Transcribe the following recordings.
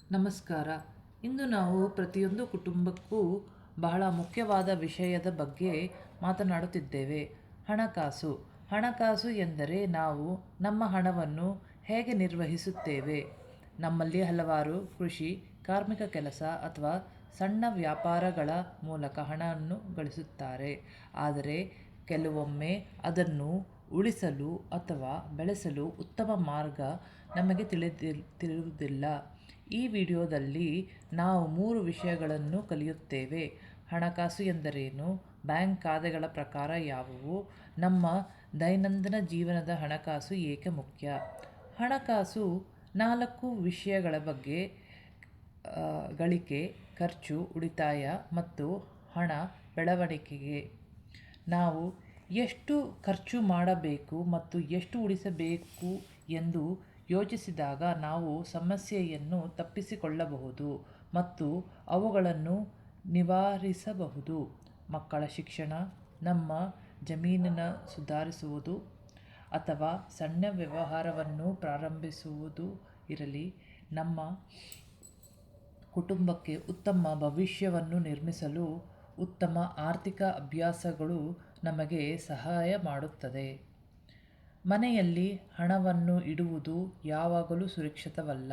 ನಮಸ್ಕಾರ. ಇಂದು ನಾವು ಪ್ರತಿಯೊಂದು ಕುಟುಂಬಕ್ಕೂ ಬಹಳ ಮುಖ್ಯವಾದ ವಿಷಯದ ಬಗ್ಗೆ ಮಾತನಾಡುತ್ತಿದ್ದೇವೆ. ಹಣಕಾಸು. ಹಣಕಾಸು ಎಂದರೆ ನಾವು ನಮ್ಮ ಹಣವನ್ನು ಹೇಗೆ ನಿರ್ವಹಿಸುತ್ತೇವೆ. ನಮ್ಮಲ್ಲಿ ಹಲವಾರು ಕೃಷಿ, ಕಾರ್ಮಿಕ ಕೆಲಸ ಅಥವಾ ಸಣ್ಣ ವ್ಯಾಪಾರಗಳ ಮೂಲಕ ಹಣವನ್ನು ಗಳಿಸುತ್ತಾರೆ. ಆದರೆ ಕೆಲವೊಮ್ಮೆ ಅದನ್ನು ಉಳಿಸಲು ಅಥವಾ ಬೆಳೆಸಲು ಉತ್ತಮ ಮಾರ್ಗ ನಮಗೆ ತಿಳಿದಿರುವುದಿಲ್ಲ. ಈ ವಿಡಿಯೋದಲ್ಲಿ ನಾವು 3 ವಿಷಯಗಳನ್ನು ಕಲಿಯುತ್ತೇವೆ. ಹಣಕಾಸು ಎಂದರೇನು, ಬ್ಯಾಂಕ್ ಖಾತೆಗಳ ಪ್ರಕಾರ ಯಾವುವು, ನಮ್ಮ ದೈನಂದಿನ ಜೀವನದ ಹಣಕಾಸು ಏಕೆ ಮುಖ್ಯ. ಹಣಕಾಸು 4 ವಿಷಯಗಳ ಬಗ್ಗೆ: ಗಳಿಕೆ, ಖರ್ಚು, ಉಳಿತಾಯ ಮತ್ತು ಹಣ ಬೆಳವಣಿಗೆ. ನಾವು ಎಷ್ಟು ಖರ್ಚು ಮಾಡಬೇಕು ಮತ್ತು ಎಷ್ಟು ಉಳಿಸಬೇಕು ಎಂದು ಯೋಚಿಸಿದಾಗ ನಾವು ಸಮಸ್ಯೆಯನ್ನು ತಪ್ಪಿಸಿಕೊಳ್ಳಬಹುದು ಮತ್ತು ಅವುಗಳನ್ನು ನಿವಾರಿಸಬಹುದು. ಮಕ್ಕಳ ಶಿಕ್ಷಣ, ನಮ್ಮ ಜಮೀನನ್ನು ಸುಧಾರಿಸುವುದು ಅಥವಾ ಸಣ್ಣ ವ್ಯವಹಾರವನ್ನು ಪ್ರಾರಂಭಿಸುವುದು ಇರಲಿ, ನಮ್ಮ ಕುಟುಂಬಕ್ಕೆ ಉತ್ತಮ ಭವಿಷ್ಯವನ್ನು ನಿರ್ಮಿಸಲು ಉತ್ತಮ ಆರ್ಥಿಕ ಅಭ್ಯಾಸಗಳು ನಮಗೆ ಸಹಾಯ ಮಾಡುತ್ತದೆ. ಮನೆಯಲ್ಲಿ ಹಣವನ್ನು ಇಡುವುದು ಯಾವಾಗಲೂ ಸುರಕ್ಷಿತವಲ್ಲ.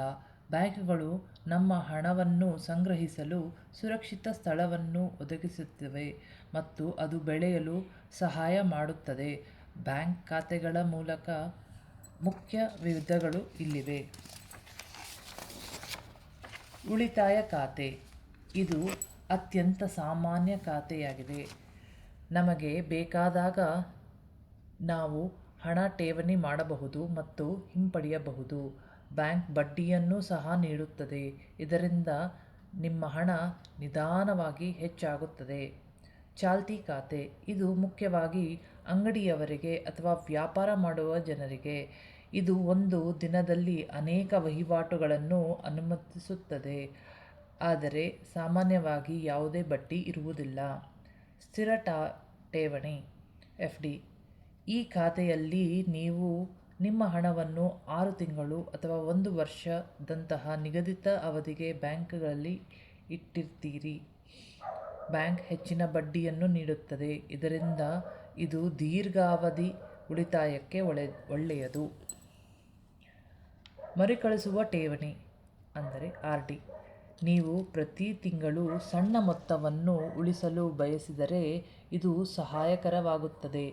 ಬ್ಯಾಂಕುಗಳು ನಮ್ಮ ಹಣವನ್ನು ಸಂಗ್ರಹಿಸಲು ಸುರಕ್ಷಿತ ಸ್ಥಳವನ್ನು ಒದಗಿಸುತ್ತವೆ ಮತ್ತು ಅದು ಬೆಳೆಯಲು ಸಹಾಯ ಮಾಡುತ್ತದೆ. ಬ್ಯಾಂಕ್ ಖಾತೆಗಳ ಮೂಲಕ ಮುಖ್ಯ ವಿಧಗಳು ಇಲ್ಲಿವೆ. ಉಳಿತಾಯ ಖಾತೆ. ಇದು ಅತ್ಯಂತ ಸಾಮಾನ್ಯ ಖಾತೆಯಾಗಿದೆ. ನಮಗೆ ಬೇಕಾದಾಗ ನಾವು ಹಣ ಠೇವಣಿ ಮಾಡಬಹುದು ಮತ್ತು ಹಿಂಪಡೆಯಬಹುದು. ಬ್ಯಾಂಕ್ ಬಡ್ಡಿಯನ್ನು ಸಹ ನೀಡುತ್ತದೆ, ಇದರಿಂದ ನಿಮ್ಮ ಹಣ ನಿಧಾನವಾಗಿ ಹೆಚ್ಚಾಗುತ್ತದೆ. ಚಾಲ್ತಿ ಖಾತೆ. ಇದು ಮುಖ್ಯವಾಗಿ ಅಂಗಡಿಯವರಿಗೆ ಅಥವಾ ವ್ಯಾಪಾರ ಮಾಡುವ ಜನರಿಗೆ. ಇದು ಒಂದು ದಿನದಲ್ಲಿ ಅನೇಕ ವಹಿವಾಟುಗಳನ್ನು ಅನುಮತಿಸುತ್ತದೆ, ಆದರೆ ಸಾಮಾನ್ಯವಾಗಿ ಯಾವುದೇ ಬಡ್ಡಿ ಇರುವುದಿಲ್ಲ. ಸ್ಥಿರ ಠೇವಣಿ (ಎಫ್ಡಿ). ಈ ಖಾತೆಯಲ್ಲಿ ನೀವು ನಿಮ್ಮ ಹಣವನ್ನು 6 ತಿಂಗಳು ಅಥವಾ 1 ವರ್ಷದಂತಹ ನಿಗದಿತ ಅವಧಿಗೆ ಬ್ಯಾಂಕ್ಗಳಲ್ಲಿ ಇಟ್ಟಿರ್ತೀರಿ. ಬ್ಯಾಂಕ್ ಹೆಚ್ಚಿನ ಬಡ್ಡಿಯನ್ನು ನೀಡುತ್ತದೆ, ಇದರಿಂದ ಇದು ದೀರ್ಘಾವಧಿ ಉಳಿತಾಯಕ್ಕೆ ಒಳ್ಳೆಯದು. ಮರುಕಳಿಸುವ ಠೇವಣಿ (ಆರ್.ಡಿ). ನೀವು ಪ್ರತಿ ತಿಂಗಳು ಸಣ್ಣ ಮೊತ್ತವನ್ನು ಉಳಿಸಲು ಬಯಸಿದರೆ ಇದು ಸಹಾಯಕರವಾಗುತ್ತದೆ.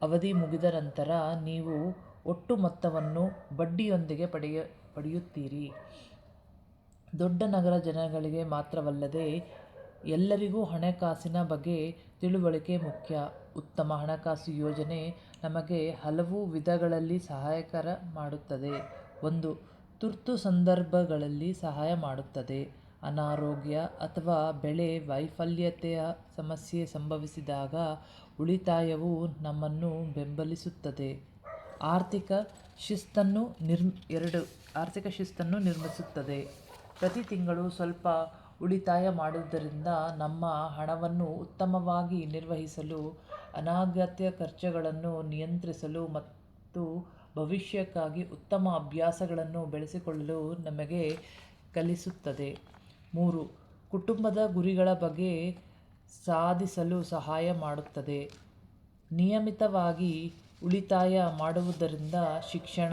ಅವಧಿ ಮುಗಿದ ನಂತರ ನೀವು ಒಟ್ಟು ಮೊತ್ತವನ್ನು ಬಡ್ಡಿಯೊಂದಿಗೆ ಪಡೆಯುತ್ತೀರಿ. ದೊಡ್ಡ ನಗರ ಜನಗಳಿಗೆ ಮಾತ್ರವಲ್ಲದೆ ಎಲ್ಲರಿಗೂ ಹಣಕಾಸಿನ ಬಗ್ಗೆ ತಿಳುವಳಿಕೆ ಮುಖ್ಯ. ಉತ್ತಮ ಹಣಕಾಸು ಯೋಜನೆ ನಮಗೆ ಹಲವು ವಿಧಗಳಲ್ಲಿ ಸಹಾಯ ಮಾಡುತ್ತದೆ. 1. ತುರ್ತು ಸಂದರ್ಭಗಳಲ್ಲಿ ಸಹಾಯ ಮಾಡುತ್ತದೆ. ಅನಾರೋಗ್ಯ ಅಥವಾ ಬೆಳೆ ವೈಫಲ್ಯತೆಯ ಸಮಸ್ಯೆ ಸಂಭವಿಸಿದಾಗ ಉಳಿತಾಯವು ನಮ್ಮನ್ನು ಬೆಂಬಲಿಸುತ್ತದೆ. ಆರ್ಥಿಕ ಶಿಸ್ತನ್ನು ನಿರ್ಮಿಸುತ್ತದೆ. ಪ್ರತಿ ತಿಂಗಳು ಸ್ವಲ್ಪ ಉಳಿತಾಯ ಮಾಡುವುದರಿಂದ ನಮ್ಮ ಹಣವನ್ನು ಉತ್ತಮವಾಗಿ ನಿರ್ವಹಿಸಲು, ಅನಗತ್ಯ ಖರ್ಚುಗಳನ್ನು ನಿಯಂತ್ರಿಸಲು ಮತ್ತು ಭವಿಷ್ಯಕ್ಕಾಗಿ ಉತ್ತಮ ಅಭ್ಯಾಸಗಳನ್ನು ಬೆಳೆಸಿಕೊಳ್ಳಲು ನಮಗೆ ಕಲಿಸುತ್ತದೆ. 3. ಕುಟುಂಬದ ಗುರಿಗಳ ಬಗ್ಗೆ ಸಾಧಿಸಲು ಸಹಾಯ ಮಾಡುತ್ತದೆ. ನಿಯಮಿತವಾಗಿ ಉಳಿತಾಯ ಮಾಡುವುದರಿಂದ ಶಿಕ್ಷಣ,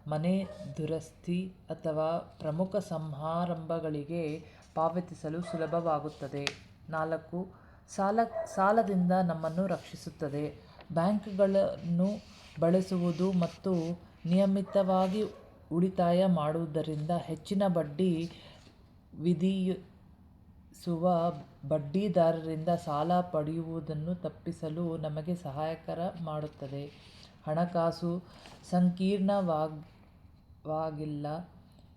ಮನೆ ದುರಸ್ತಿ ಅಥವಾ ಪ್ರಮುಖ ಸಮಾರಂಭಗಳಿಗೆ ಪಾವತಿಸಲು ಸುಲಭವಾಗುತ್ತದೆ. 4. ಸಾಲದಿಂದ ನಮ್ಮನ್ನು ರಕ್ಷಿಸುತ್ತದೆ. ಬ್ಯಾಂಕುಗಳನ್ನು ಬಳಸುವುದು ಮತ್ತು ನಿಯಮಿತವಾಗಿ ಉಳಿತಾಯ ಮಾಡುವುದರಿಂದ ಹೆಚ್ಚಿನ ಬಡ್ಡಿ ವಿಧಿಸುವ ಬಡ್ಡಿದಾರರಿಂದ ಸಾಲ ಪಡೆಯುವುದನ್ನು ತಪ್ಪಿಸಲು ನಮಗೆ ಸಹಾಯ ಮಾಡುತ್ತದೆ. ಹಣಕಾಸು ಸಂಕೀರ್ಣವಾಗಿಲ್ಲ.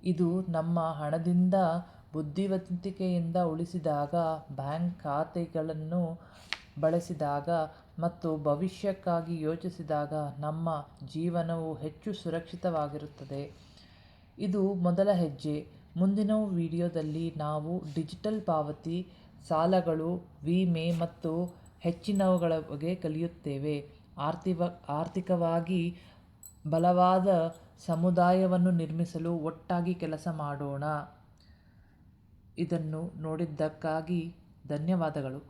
ಇದು ನಮ್ಮ ಹಣದಿಂದ ಬುದ್ಧಿವಂತಿಕೆಯಿಂದ ಉಳಿಸಿದಾಗ, ಬ್ಯಾಂಕ್ ಖಾತೆಗಳನ್ನು ಬಳಸಿದಾಗ ಮತ್ತು ಭವಿಷ್ಯಕ್ಕಾಗಿ ಯೋಚಿಸಿದಾಗ ನಮ್ಮ ಜೀವನವು ಹೆಚ್ಚು ಸುರಕ್ಷಿತವಾಗಿರುತ್ತದೆ. ಇದು ಮೊದಲ ಹೆಜ್ಜೆ. ಮುಂದಿನ ವಿಡಿಯೋದಲ್ಲಿ ನಾವು ಡಿಜಿಟಲ್ ಪಾವತಿ, ಸಾಲಗಳು, ವಿಮೆ ಮತ್ತು ಹೆಚ್ಚಿನವುಗಳ ಬಗ್ಗೆ ಕಲಿಯುತ್ತೇವೆ. ಆರ್ಥಿಕವಾಗಿ ಬಲವಾದ ಸಮುದಾಯವನ್ನು ನಿರ್ಮಿಸಲು ಒಟ್ಟಾಗಿ ಕೆಲಸ ಮಾಡೋಣ. ಇದನ್ನು ನೋಡಿದ್ದಕ್ಕಾಗಿ ಧನ್ಯವಾದಗಳು.